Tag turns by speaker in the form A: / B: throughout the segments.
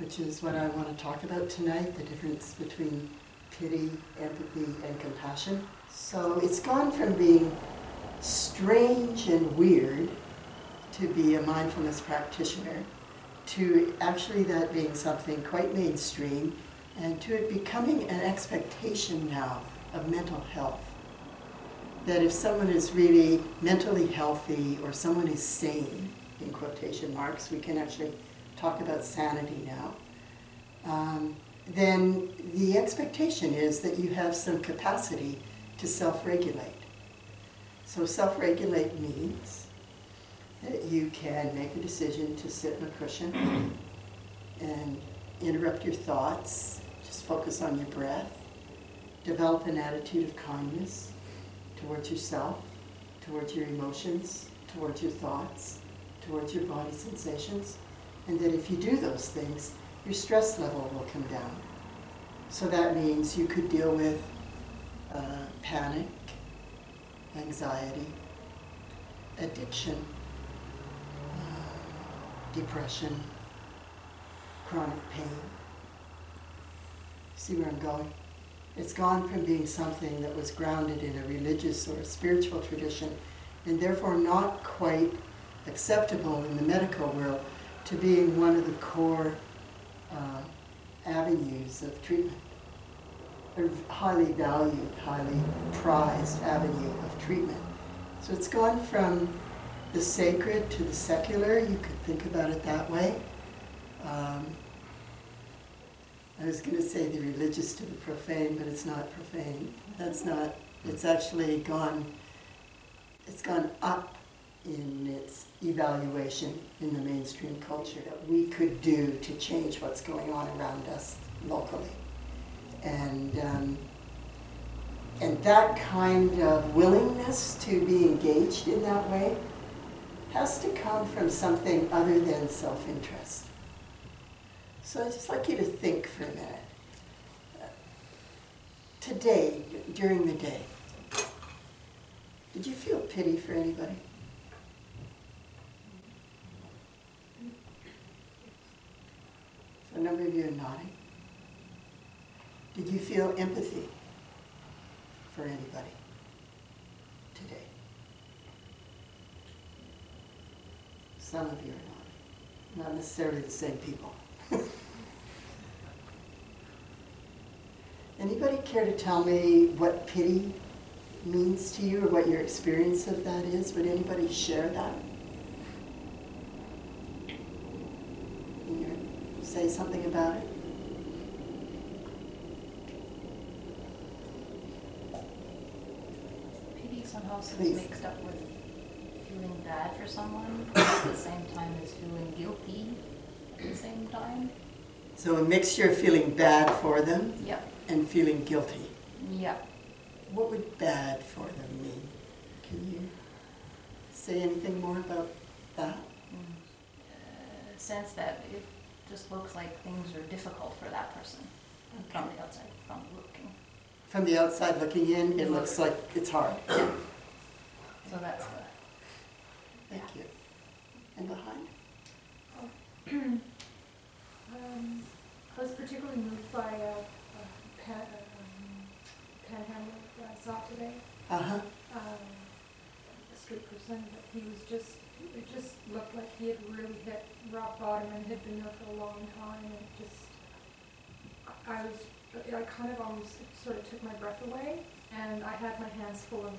A: which is what I want to talk about tonight, the difference between pity, empathy, and compassion. So it's gone from being strange and weird to be a mindfulness practitioner to actually that being something quite mainstream and to it becoming an expectation now of mental health. That if someone is really mentally healthy or someone is sane, in quotation marks, we can actually talk about sanity now, then the expectation is that you have some capacity to self-regulate. So self-regulate means that you can make a decision to sit in a cushion and interrupt your thoughts, just focus on your breath, develop an attitude of kindness towards yourself, towards your emotions, towards your thoughts, towards your body sensations, and that if you do those things, your stress level will come down. So that means you could deal with panic, anxiety, addiction, depression, chronic pain. See where I'm going? It's gone from being something that was grounded in a religious or a spiritual tradition and therefore not quite acceptable in the medical world to being one of the core avenues of treatment. A highly valued, highly prized avenue of treatment. So it's gone from the sacred to the secular, you could think about it that way. I was going to say the religious to the profane, but it's not profane. That's not, it's actually gone up in its evaluation in the mainstream culture that we could do to change what's going on around us locally. And that kind of willingness to be engaged in that way has to come from something other than self-interest. So I'd just like you to think for a minute. Today, during the day, did you feel pity for anybody? So a number of you are nodding. Did you feel empathy for anybody today? Some of you are nodding. Not necessarily the same people. Anybody care to tell me what pity means to you or what your experience of that is? Would anybody share that? Can you say something about it?
B: Pity somehow is mixed up with feeling bad for someone at the same time as feeling guilty at the same time.
A: So a mixture of feeling bad for them
B: Yep.
A: and feeling guilty.
B: Yep.
A: What would bad for them mean? Can you say anything more about that?
B: Sense that it just looks like things are difficult for that person from the outside, from looking.
A: From the outside looking in, it looks like it's hard.
B: Yeah. So that's the...
A: Thank you. And behind?
C: I was particularly moved by a panhandler that I saw today.
A: Uh-huh.
C: A street person, but he was just, it just looked like he had really hit rock bottom and had been there for a long time, and just, I kind of almost sort of took my breath away, and I had my hands full of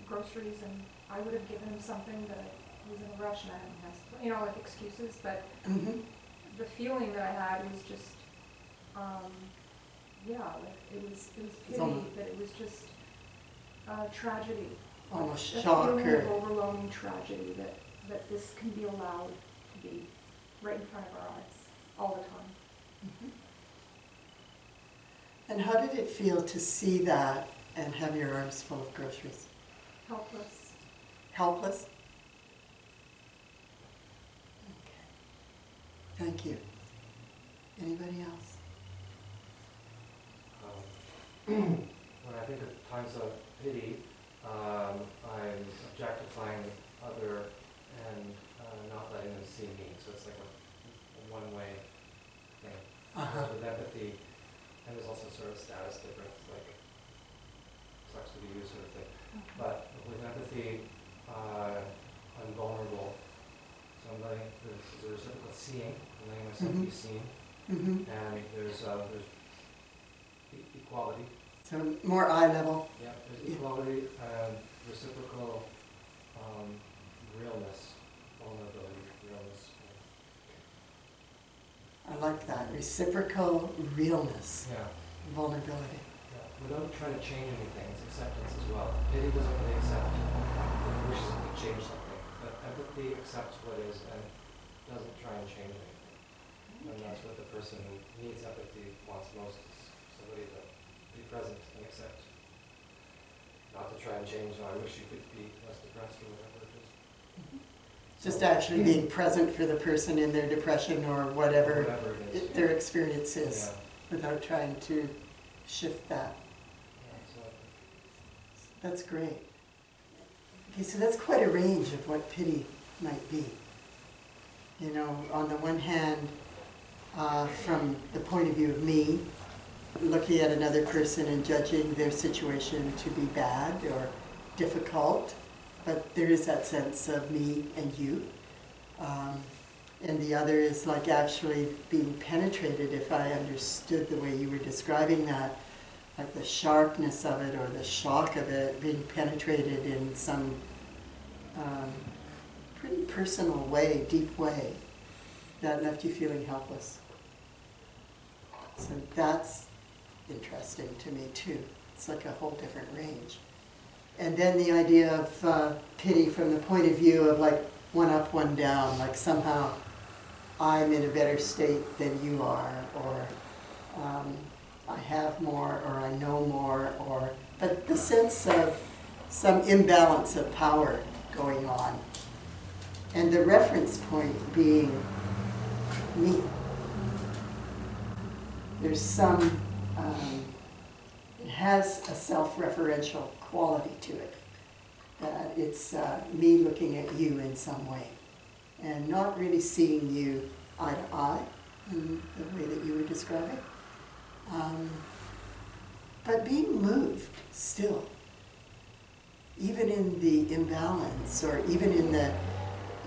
C: groceries, and I would have given him something, but I was in a rush and I had my hands full, like excuses, but the feeling that I had was just, like it was pity, but it was just tragedy.
A: Almost
C: a
A: shock
C: feeling
A: or...
C: of overwhelming tragedy that this can be allowed to be right in front of our eyes all the time.
A: And how did it feel to see that and have your arms full of groceries?
C: Helpless.
A: Helpless? Okay. Thank you. Anybody else?
D: When I think of times of pity, I'm objectifying other and not letting them see me. So it's like a one-way empathy, and there's also sort of status difference, like sucks to be you sort of thing. But with empathy, I'm vulnerable. So I'm letting, there's a reciprocal seeing, I'm letting myself be seen, and there's equality.
A: So more eye level.
D: Yeah, there's equality and reciprocal realness, vulnerability, realness.
A: I like that. Reciprocal realness,
D: Yeah.
A: vulnerability.
D: Yeah. Without trying to change anything, it's acceptance as well. Pity doesn't really accept, it wishes it could change something. But empathy accepts what is and doesn't try and change anything. And that's what the person who needs empathy wants most, is somebody to be present and accept. Not to try and change, I wish you could be less depressed or whatever it is.
A: Just actually being present for the person in their depression or whatever
D: it is,
A: their experience is,
D: yeah.
A: without trying to shift that.
D: Yeah, so
A: That's great. Okay, so that's quite a range of what pity might be. You know, on the one hand, from the point of view of me, looking at another person and judging their situation to be bad or difficult, but there is that sense of me and you. And the other is like actually being penetrated, if I understood the way you were describing that, like the sharpness of it or the shock of it, being penetrated in some pretty personal way, deep way, that left you feeling helpless. So that's interesting to me too. It's like a whole different range. And then the idea of pity from the point of view of like one up, one down, like somehow I'm in a better state than you are, or I have more, or I know more, or, but the sense of some imbalance of power going on. And the reference point being me. There's some, it has a self-referential quality to it. That it's me looking at you in some way. And not really seeing you eye to eye in the way that you were describing. But being moved still. Even in the imbalance, or even in the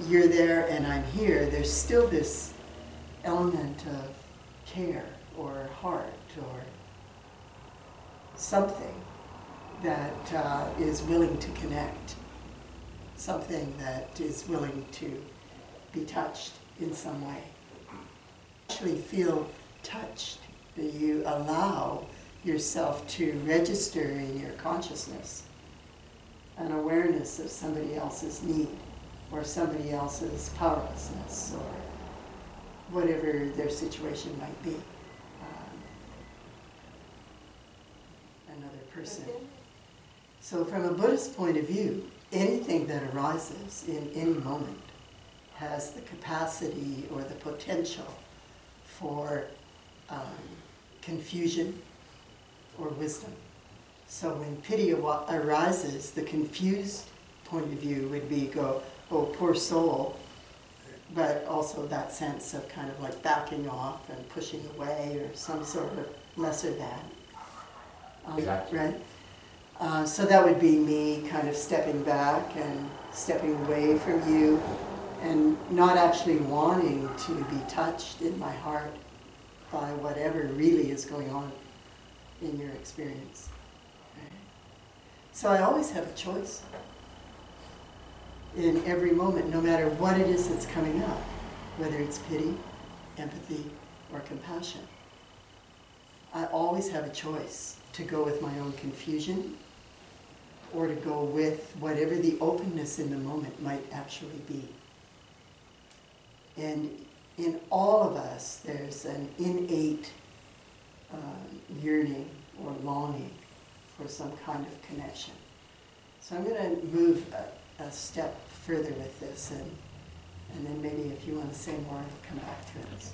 A: you're there and I'm here, there's still this element of care or heart or something that is willing to connect, something that is willing to be touched in some way. Actually feel touched, that you allow yourself to register in your consciousness an awareness of somebody else's need or somebody else's powerlessness or whatever their situation might be. Another person. So from a Buddhist point of view, anything that arises in any moment has the capacity or the potential for confusion or wisdom. So when pity arises, the confused point of view would be go, oh, poor soul, but also that sense of kind of like backing off and pushing away or some sort of lesser than.
D: Exactly.
A: Right? So that would be me kind of stepping back and stepping away from you and not actually wanting to be touched in my heart by whatever really is going on in your experience. Right? So I always have a choice in every moment, no matter what it is that's coming up, whether it's pity, empathy, or compassion. I always have a choice to go with my own confusion or to go with whatever the openness in the moment might actually be. And in all of us, there's an innate yearning or longing for some kind of connection. So I'm going to move a step further with this, and then maybe if you want to say more, I'll come back to it.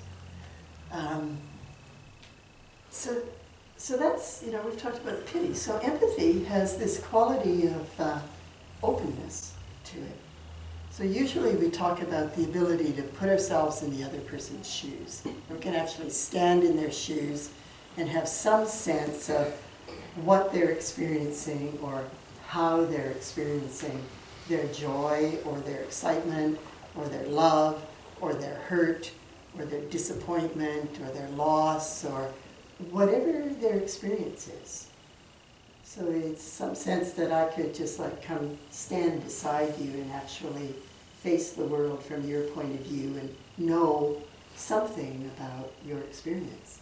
A: So that's, you know, we've talked about pity. So empathy has this quality of openness to it. So usually we talk about the ability to put ourselves in the other person's shoes. We can actually stand in their shoes and have some sense of what they're experiencing or how they're experiencing their joy or their excitement or their love or their hurt or their disappointment or their loss or whatever their experience is. So it's some sense that I could just like come stand beside you and actually face the world from your point of view and know something about your experience.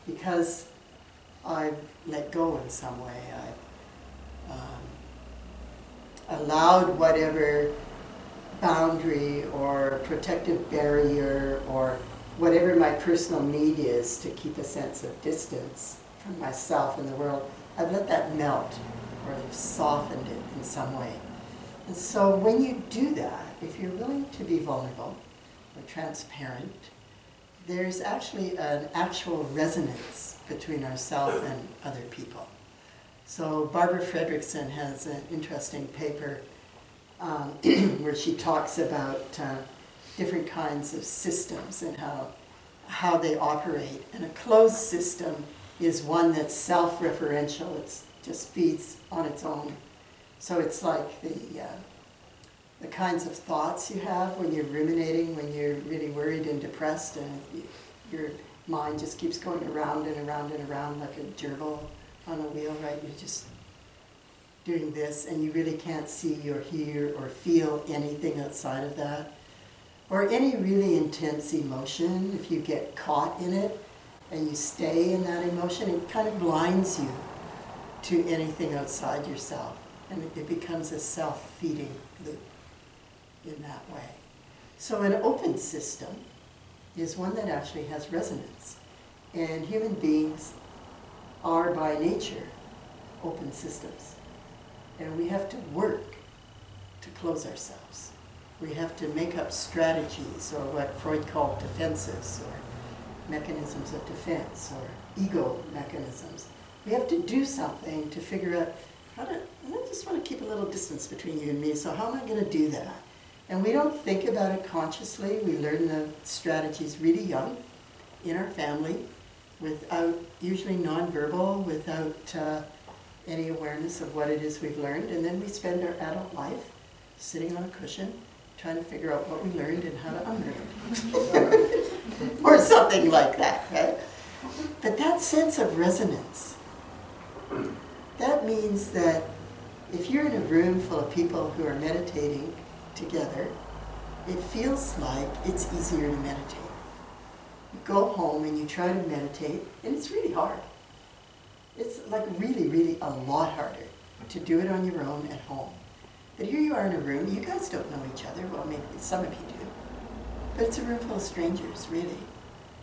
A: Because I've let go in some way. I've allowed whatever boundary or protective barrier or whatever my personal need is to keep a sense of distance from myself and the world, I've let that melt or I've softened it in some way. And so when you do that, if you're willing to be vulnerable or transparent, there's actually an actual resonance between ourselves and other people. So Barbara Fredrickson has an interesting paper where she talks about different kinds of systems and how they operate. And a closed system is one that's self-referential. It just feeds on its own. So it's like the kinds of thoughts you have when you're ruminating, when you're really worried and depressed, and your mind just keeps going around and around and around like a gerbil on a wheel, right? You're just doing this, and you really can't see or hear or feel anything outside of that. Or any really intense emotion, if you get caught in it and you stay in that emotion, it kind of blinds you to anything outside yourself. And it becomes a self-feeding loop in that way. So an open system is one that actually has resonance. And human beings are by nature open systems. And we have to work to close ourselves. We have to make up strategies, or what Freud called defenses, or mechanisms of defense, or ego mechanisms. We have to do something to figure out I just want to keep a little distance between you and me, so how am I going to do that? And we don't think about it consciously. We learn the strategies really young in our family, without, usually nonverbal, without any awareness of what it is we've learned. And then we spend our adult life sitting on a cushion, trying to figure out what we learned and how to unlearn it. Or something like that, right? But that sense of resonance, that means that if you're in a room full of people who are meditating together, it feels like it's easier to meditate. You go home and you try to meditate, and it's really hard. It's like really, really a lot harder to do it on your own at home. But here you are in a room, you guys don't know each other, well maybe some of you do, but it's a room full of strangers, really.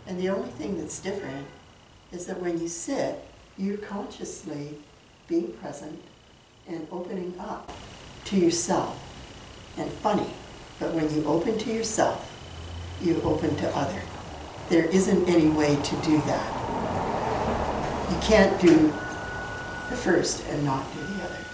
A: And the only thing that's different is that when you sit, you're consciously being present and opening up to yourself. And funny, but when you open to yourself, you open to other. There isn't any way to do that. You can't do the first and not do the other.